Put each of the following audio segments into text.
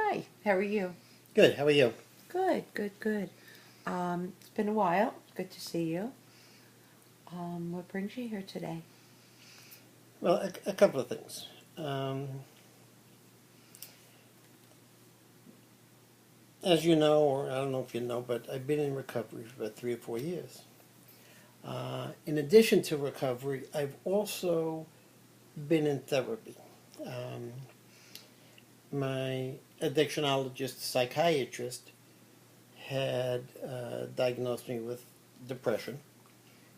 Hi, how are you? Good. How are you? Good, good, good. It's been a while. Good to see you. What brings you here today? Well, a couple of things. Um, as you know, or I don't know if you know, but I've been in recovery for about 3 or 4 years. In addition to recovery, I've also been in therapy. Um, my addictionologist, psychiatrist, had diagnosed me with depression.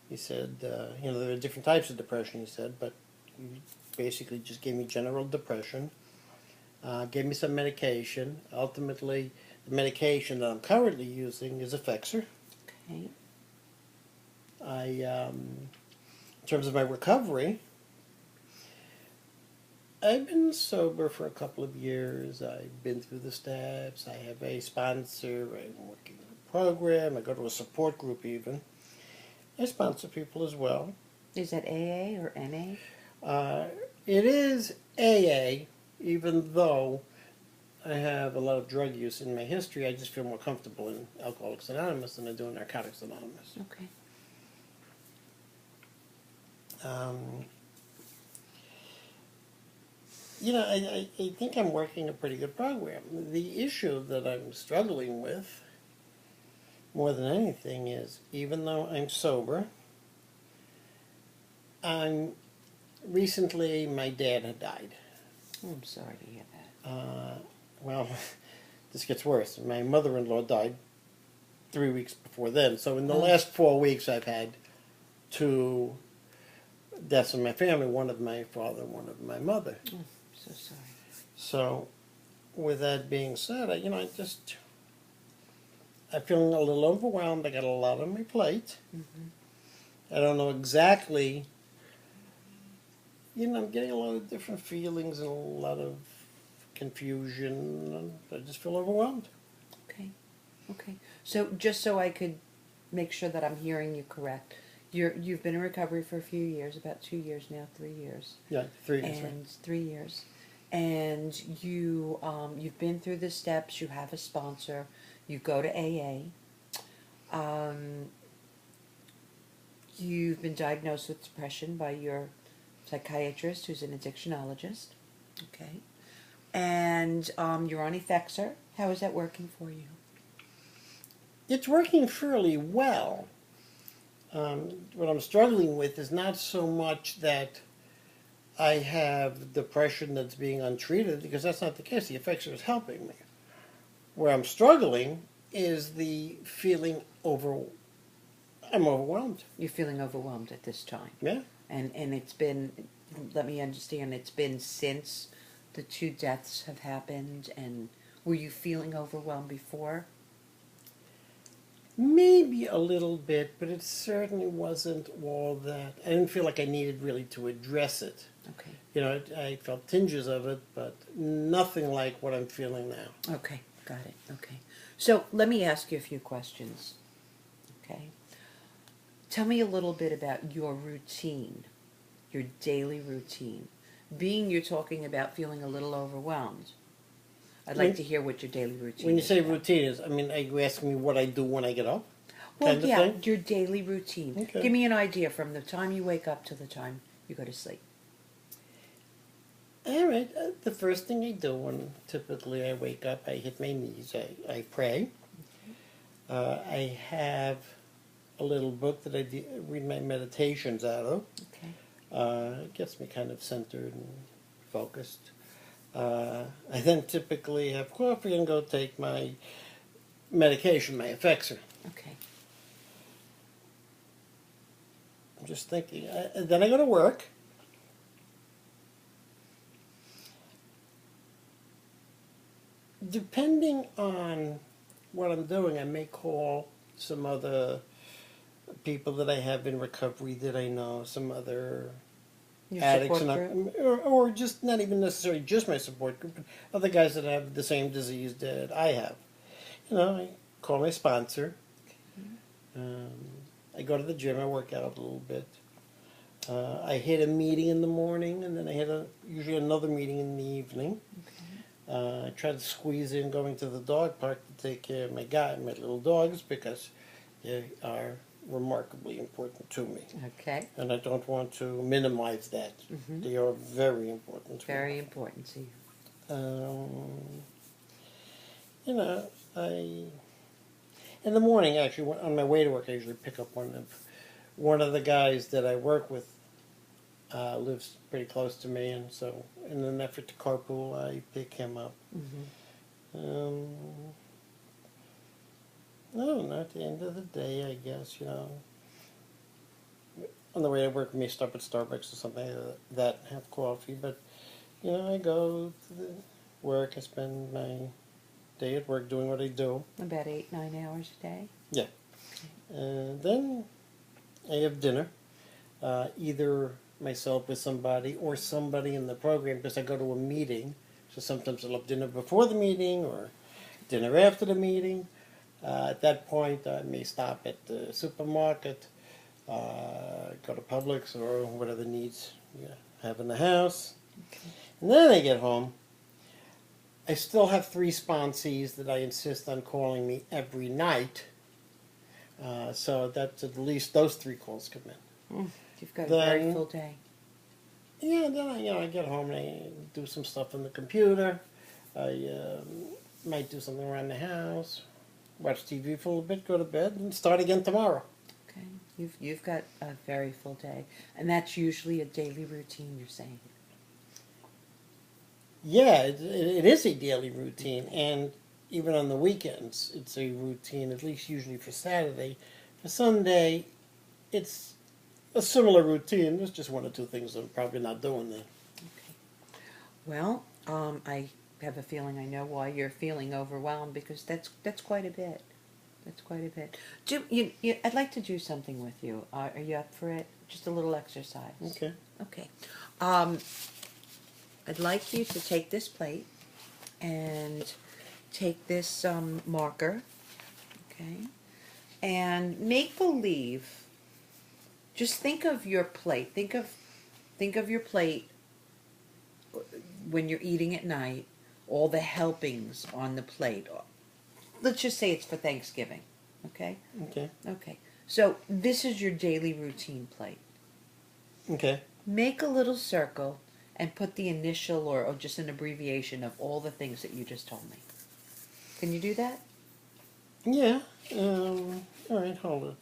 He said, there are different types of depression, he said, but he basically just gave me general depression. Gave me some medication. Ultimately, the medication that I'm currently using is Effexor. Okay. In terms of my recovery, I've been sober for a couple of years. I've been through the steps. I have a sponsor. I'm working in a program. I go to a support group even. I sponsor people as well. Is that AA or NA? Uh, it is AA, even though I have a lot of drug use in my history. I just feel more comfortable in Alcoholics Anonymous than I do in Narcotics Anonymous. Okay. Um, I think I'm working a pretty good program. The issue that I'm struggling with more than anything is even though I'm sober, I'm recently my dad had died. Oh, I'm sorry to hear that. Well, this gets worse. My mother-in-law died 3 weeks before then. So in the Oh, last 4 weeks, I've had two deaths in my family, one of my father, one of my mother. I'm so sorry. So, with that being said, I'm feeling a little overwhelmed. I got a lot on my plate. Mm-hmm. I don't know exactly. I'm getting a lot of different feelings and a lot of confusion. I just feel overwhelmed. Okay. Okay. So just so I could make sure that I'm hearing you correct, you've been in recovery for a few years, about 2 years now, 3 years, Yeah, 3 years, right? and 3 years, and you've been through the steps. You have a sponsor. You go to AA. Um, you've been diagnosed with depression by your psychiatrist, who's an addictionologist. Okay, and you're on Effexor. How is that working for you? It's working fairly well. What I'm struggling with is not so much that I have depression that's being untreated, because that's not the case. The effects is helping me. Where I'm struggling is the feeling I'm overwhelmed. You're feeling overwhelmed at this time, Yeah. and it's been. Let me understand. It's been since the two deaths have happened, and were you feeling overwhelmed before? Maybe a little bit, but it certainly wasn't all that. I didn't feel like I needed really to address it. Okay. I felt tinges of it, but nothing like what I'm feeling now. Okay. Got it. Okay. So let me ask you a few questions. Okay. Tell me a little bit about your routine, your daily routine. Being you're talking about feeling a little overwhelmed, I'd like to hear what your daily routine When you is say about. routine is, are you asking me what I do when I get up? Well, Kind of yeah, thing? your daily routine. Okay. Give me an idea from the time you wake up to the time you go to sleep. All right. The first thing I do when typically I wake up, I hit my knees. I pray. I have a little book that read my meditations out of. Okay. It gets me kind of centered and focused. I then typically have coffee and go take my medication, my Effexor. Okay. I'm just thinking. Then I go to work. Depending on what I'm doing, I may call some other people that I have in recovery that I know, some other Your addicts, support group? or just not even necessarily just my support group, but other guys that have the same disease that I have. I call my sponsor. Um, I go to the gym. I work out a little bit. I hit a meeting in the morning, and then I hit usually another meeting in the evening. Okay. I try to squeeze in going to the dog park to take care of my little dogs, because they are remarkably important to me. Okay. And I don't want to minimize that. Mm-hmm. They are very important to me. Very important to you. You know, in the morning, actually, on my way to work, I usually pick up one of the guys that I work with. Lives pretty close to me, and so in an effort to carpool, I pick him up. Mm-hmm. No, at the end of the day, I guess, on the way to work, I may stop at Starbucks or something like that, have coffee, but, I go to the work, I spend my day at work doing what I do. About 8-9 hours a day. Yeah. And then I have dinner, either myself with somebody or somebody in the program, because I go to a meeting. So sometimes I'll have dinner before the meeting or dinner after the meeting. At that point, I may stop at the supermarket, go to Publix or whatever needs you have in the house. Okay. And then I get home. I still have 3 sponsees that I insist on calling me every night. So that's at least those 3 calls come in. You've got a Then- very full day. Yeah, then I get home and I do some stuff on the computer. I might do something around the house, watch TV for a little bit, go to bed, and start again tomorrow. Okay. You've got a very full day, and that's usually a daily routine. You're saying. Yeah, it is a daily routine, and even on the weekends, it's a routine, at least usually for Saturday. For Sunday, it's a similar routine. There's just 1 or 2 things I'm probably not doing there. Okay. Well, I have a feeling I know why you're feeling overwhelmed, because that's quite a bit. That's quite a bit. I'd like to do something with you. Are you up for it? Just a little exercise. Okay. Okay. I'd like you to take this plate and take this marker, okay, and make believe. Just think of your plate. Think of your plate when you're eating at night. All the helpings on the plate. Let's just say it's for Thanksgiving, okay? Okay. Okay. So this is your daily routine plate. Okay. Make a little circle and put the initial or just an abbreviation of all the things that you just told me. Can you do that? Yeah. All right, hold it.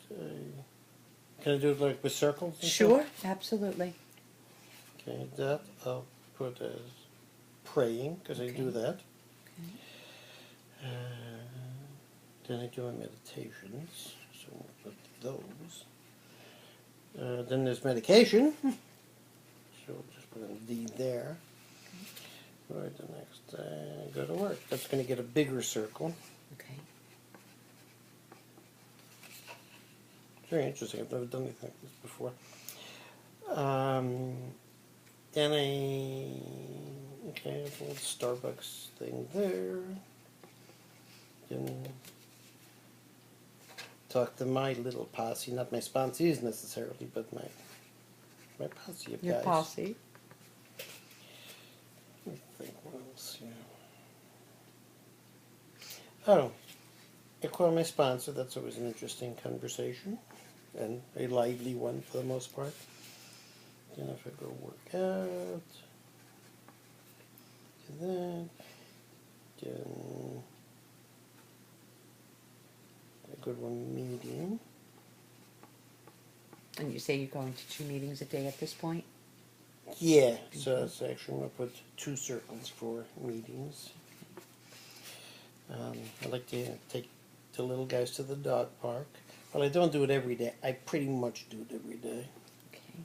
Can I do it like with circles? And Sure, absolutely. stuff? Okay, that I'll put as praying, because I do Okay. that. Okay. Then I do my meditations, so we'll put those. Then there's medication, so we'll just put a D there. Right, the next go to work. That's going to get a bigger circle. Okay. Very interesting. I've never done anything like this before. Then I have a little Starbucks thing there. Then talk to my little posse, not my sponsees necessarily, but my posse of Your guys. posse. Let me think what else here. Oh, I call my sponsor. That's always an interesting conversation, and a lively one for the most part. Then if I go work out, do that, then a good one meeting. And you say you're going to 2 meetings a day at this point? Yeah, so that's actually, I'm going to put 2 circles for meetings. I like to take the little guys to the dog park. Well, I don't do it every day. I pretty much do it every day. Okay.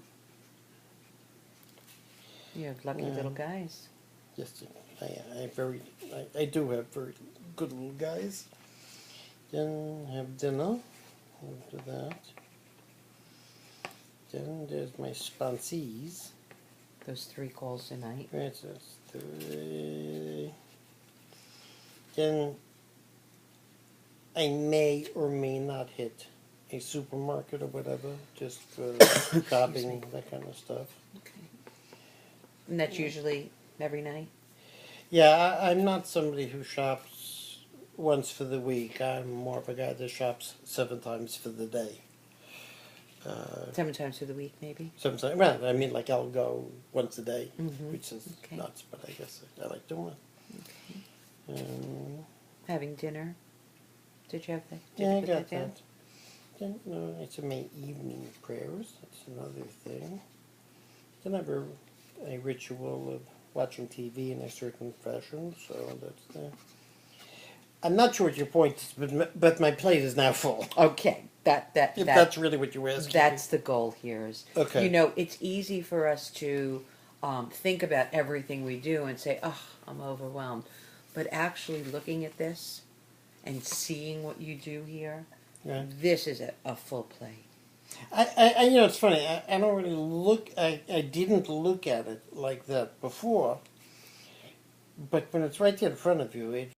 You have lucky Yeah. little guys. Yes, I do have very good little guys. Then have dinner. After that. Then there's my sponsees. Those 3 calls a night. Right, so that's 3. Then I may or may not hit a supermarket or whatever, just for shopping, that kind of stuff. Okay. And that's usually every night? Yeah, I'm not somebody who shops once for the week. I'm more of a guy that shops 7 times for the day. 7 times through the week, maybe? Sometimes, well, I mean, like I'll go once a day, Mm-hmm. which is Okay. nuts, but I guess I like doing it. Having dinner? Did you have that? Did Yeah, you I put got that down? that. Then, no, it's in my evening prayers. That's another thing. Then I have a ritual of watching TV in a certain fashion, so that's there. I'm not sure what your point is, but my plate is now full. Okay, If that's really what you're asking. that's the goal here. Is Okay. you know, it's easy for us to think about everything we do and say, "Oh, I'm overwhelmed," but actually looking at this and seeing what you do here, Yeah. this is a full plate. You know, it's funny. I don't really look. I didn't look at it like that before. But when it's right there in front of you, it